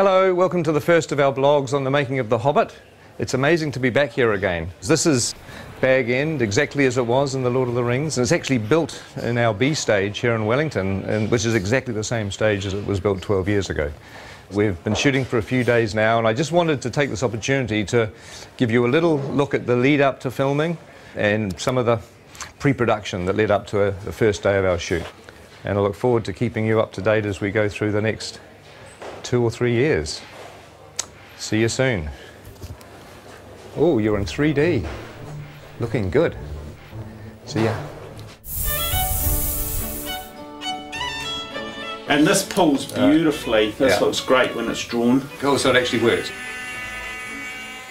Hello, welcome to the first of our blogs on the making of The Hobbit. It's amazing to be back here again. This is Bag End, exactly as it was in The Lord of the Rings, and it's actually built in our B stage here in Wellington, which is exactly the same stage as it was built 12 years ago. We've been shooting for a few days now, and I just wanted to take this opportunity to give you a little look at the lead up to filming and some of the pre-production that led up to the first day of our shoot. And I look forward to keeping you up to date as we go through the next 2 or 3 years. See you soon. Oh, you're in 3D. Looking good. See ya. And this pulls beautifully. This looks great when it's drawn. Oh, so it actually works.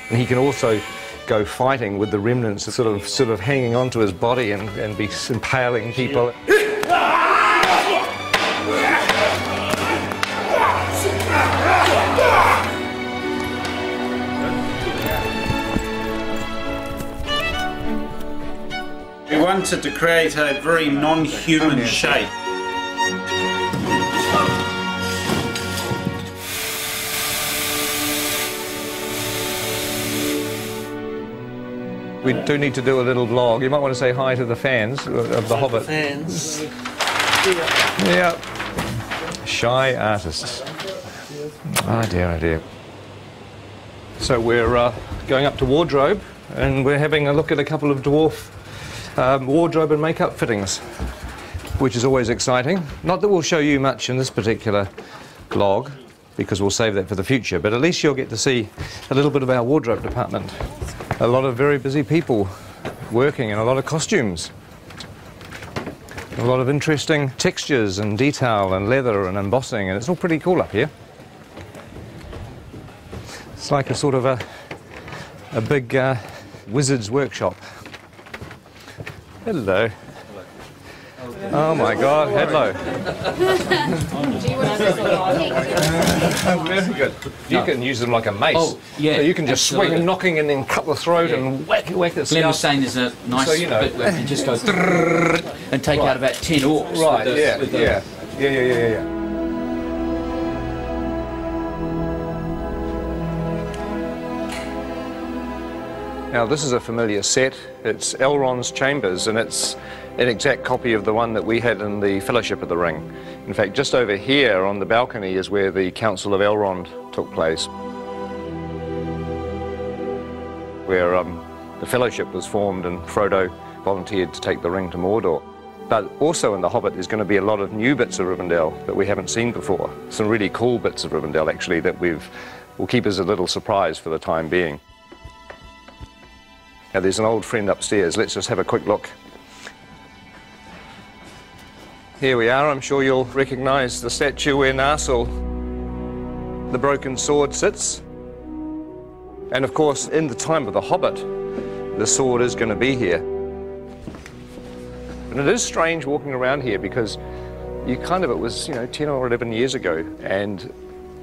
And he can also go fighting with the remnants sort of hanging onto his body and be impaling people. We wanted to create a very non-human shape. We do need to do a little vlog. You might want to say hi to the fans of The Hobbit. Fans. Yeah. Shy artists. Oh dear, oh dear. So we're going up to wardrobe, and we're having a look at a couple of dwarf wardrobe and makeup fittings, which is always exciting. Not that we'll show you much in this particular vlog, because we'll save that for the future, but at least you'll get to see a little bit of our wardrobe department. A lot of very busy people working in a lot of costumes. A lot of interesting textures and detail and leather and embossing, and it's all pretty cool up here. It's like a sort of a big wizard's workshop. Hello. Oh my God, hello. Very good. You can use them like a mace. Oh, yeah. So you can just absolutely. swing knocking and then cut the throat and whack it. Glenn was saying there's a nice So, you know, bit where you just go and take out about 10 orcs. Right, with the, yeah. Now this is a familiar set. It's Elrond's chambers, and it's an exact copy of the one that we had in the Fellowship of the Ring. In fact, just over here on the balcony is where the Council of Elrond took place, where the Fellowship was formed and Frodo volunteered to take the ring to Mordor. But also in The Hobbit there's going to be a lot of new bits of Rivendell that we haven't seen before. Some really cool bits of Rivendell actually that we'll keep as a little surprise for the time being. Now there's an old friend upstairs. Let's just have a quick look. Here we are. I'm sure you'll recognise the statue where Narsil, the broken sword, sits. And of course, in the time of The Hobbit, the sword is going to be here. And it is strange walking around here because it was, 10 or 11 years ago, and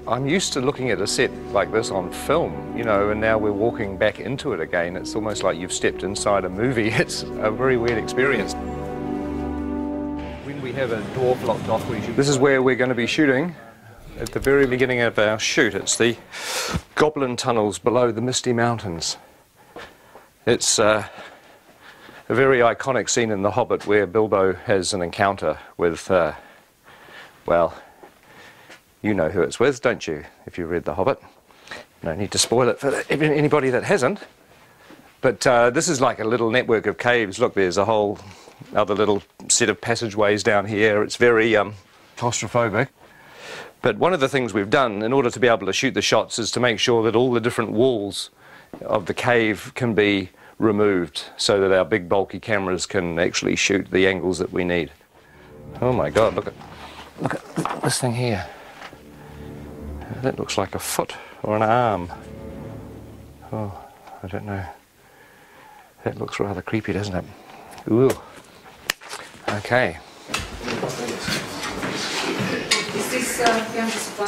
I'm used to looking at a set like this on film, and now we're walking back into it again. It's almost like you've stepped inside a movie. It's a very weird experience. When we have a dwarf locked off, this is where we're going to be shooting at the very beginning of our shoot. It's the Goblin tunnels below the Misty Mountains. It's a very iconic scene in The Hobbit where Bilbo has an encounter with, well, you know who it's with, don't you, if you read The Hobbit? No need to spoil it for anybody that hasn't. But this is like a little network of caves. Look, there's a whole other little set of passageways down here. It's very claustrophobic. But one of the things we've done in order to be able to shoot the shots is to make sure that all the different walls of the cave can be removed so that our big bulky cameras can actually shoot the angles that we need. Oh my God, look at this thing here. That looks like a foot or an arm. Oh, I don't know. That looks rather creepy, doesn't it? Ooh. Okay. Is this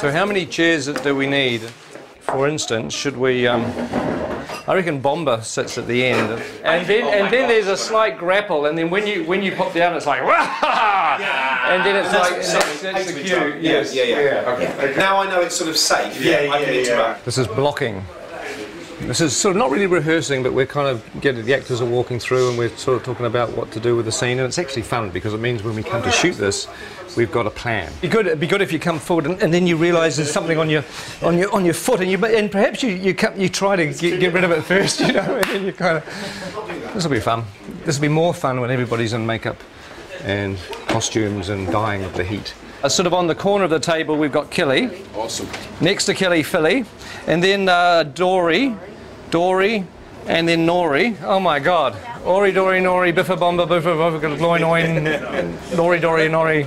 So how many chairs do we need? For instance, should we I reckon Bomber sits at the end, and then there's a slight grapple, and then when you pop down, it's like, and then it's like, that's the cue. Yes. Yeah. Okay. Now I know it's sort of safe. I can interact. This is blocking. This is sort of not really rehearsing, but we're kind of the actors are walking through, and we're sort of talking about what to do with the scene, and it's actually fun because it means when we come to shoot this, we've got a plan. It'd be good if you come forward and then you realise there's something on your foot, and perhaps you try to get rid of it first, you know, and then you kind of. This will be fun. This will be more fun when everybody's in makeup and costumes and dying of the heat. Sort of on the corner of the table, we've got Killy. Awesome. Next to Killy, Philly, and then Dory, and then Nori. Oh my God! Ori, Dory, Nori, Biffa, Bomba, Biffa, Biffa, Gloin, Oin, Nori, Dory, Nori.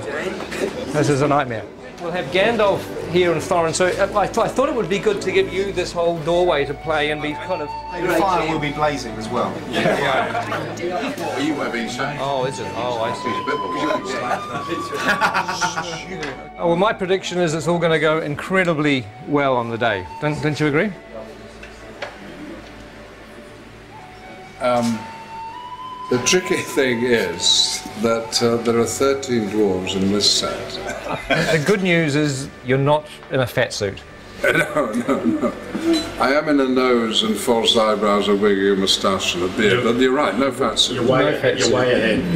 This is a nightmare. We'll have Gandalf here and Thorin, so I thought it would be good to give you this whole doorway to play and be kind of... The fire will be blazing as well. Are you webbing, sir? Oh, is it? Oh, I see. Oh, well, my prediction is it's all going to go incredibly well on the day. Don't you agree? The tricky thing is that there are 13 dwarves in this set. The good news is you're not in a fat suit. No. I am in a nose and false eyebrows, a wig, a moustache and a beard, but you're right, no fat suit. You're way ahead.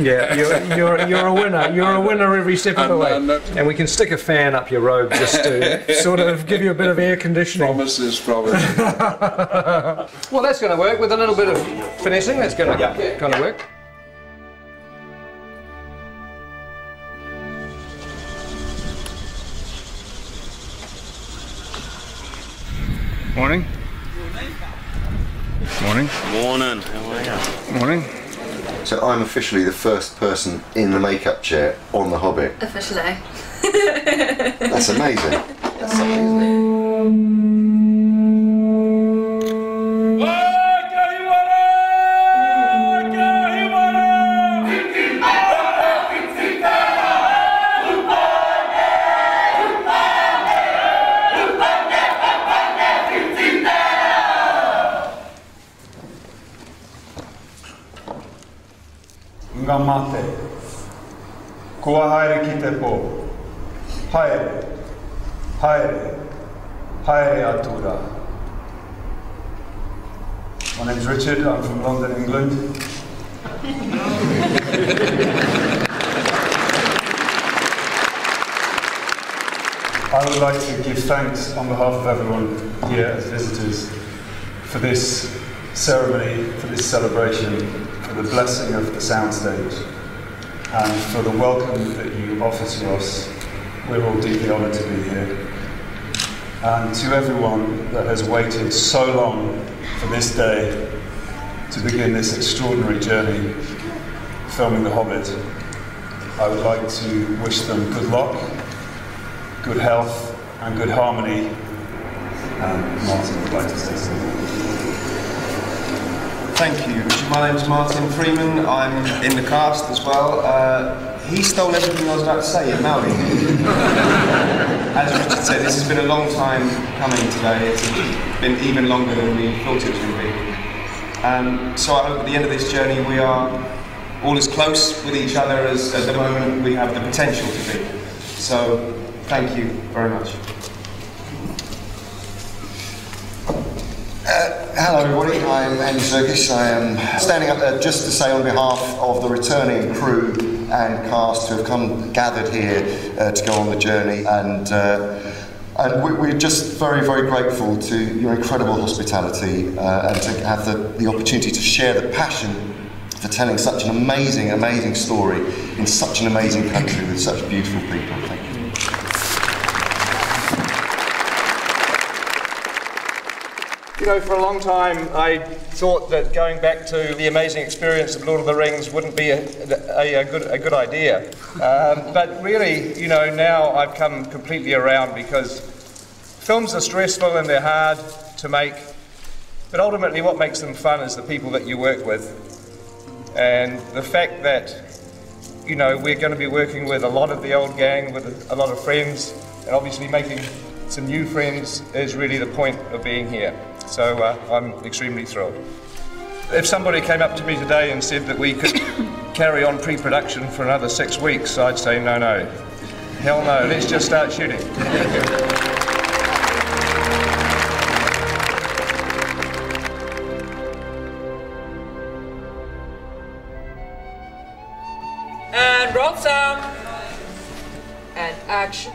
Yeah, you're a winner. You're a winner every step of the way. And we can stick a fan up your robe just to sort of give you a bit of air conditioning. Promises. Well, that's going to work with a little bit of finessing. That's going to kind of work. Morning. Morning. Morning. How are you? Morning. So I'm officially the first person in the makeup chair on The Hobbit. Officially. That's amazing. That's amazing. Ngamate. Kua haere ki te pō. Haere. Haere. Haere atura. My name's Richard, I'm from London, England. I would like to give thanks on behalf of everyone here as visitors for this ceremony, for this celebration, for the blessing of the soundstage, and for the welcome that you offer to us. We're all deeply honoured to be here. And to everyone that has waited so long for this day to begin this extraordinary journey filming The Hobbit, I would like to wish them good luck, good health and good harmony, and Martin would like to say something. Thank you. My name's Martin Freeman. I'm in the cast as well. He stole everything I was about to say in Maori. As Richard said, this has been a long time coming today. It's been even longer than we thought it was going to be. So I hope at the end of this journey we are all as close with each other as at the moment we have the potential to be. So thank you very much. Hello everybody, I'm Andy Serkis. I am standing up there just to say on behalf of the returning crew and cast who have gathered here to go on the journey, and we're just very, very grateful to your incredible hospitality and to have the opportunity to share the passion for telling such an amazing, amazing story in such an amazing country with such beautiful people. Thank you. You know, for a long time I thought that going back to the amazing experience of Lord of the Rings wouldn't be a good idea. But really, you know, now I've come completely around, because films are stressful and they're hard to make, but ultimately what makes them fun is the people that you work with. And the fact that, you know, we're going to be working with a lot of the old gang, with a lot of friends, and obviously making some new friends is really the point of being here. So I'm extremely thrilled. If somebody came up to me today and said that we could carry on pre-production for another 6 weeks, I'd say no, no. Hell no, let's just start shooting. And roll sound. And action.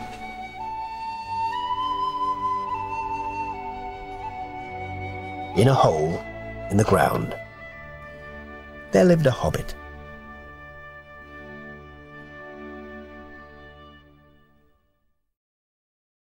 In a hole in the ground, there lived a hobbit.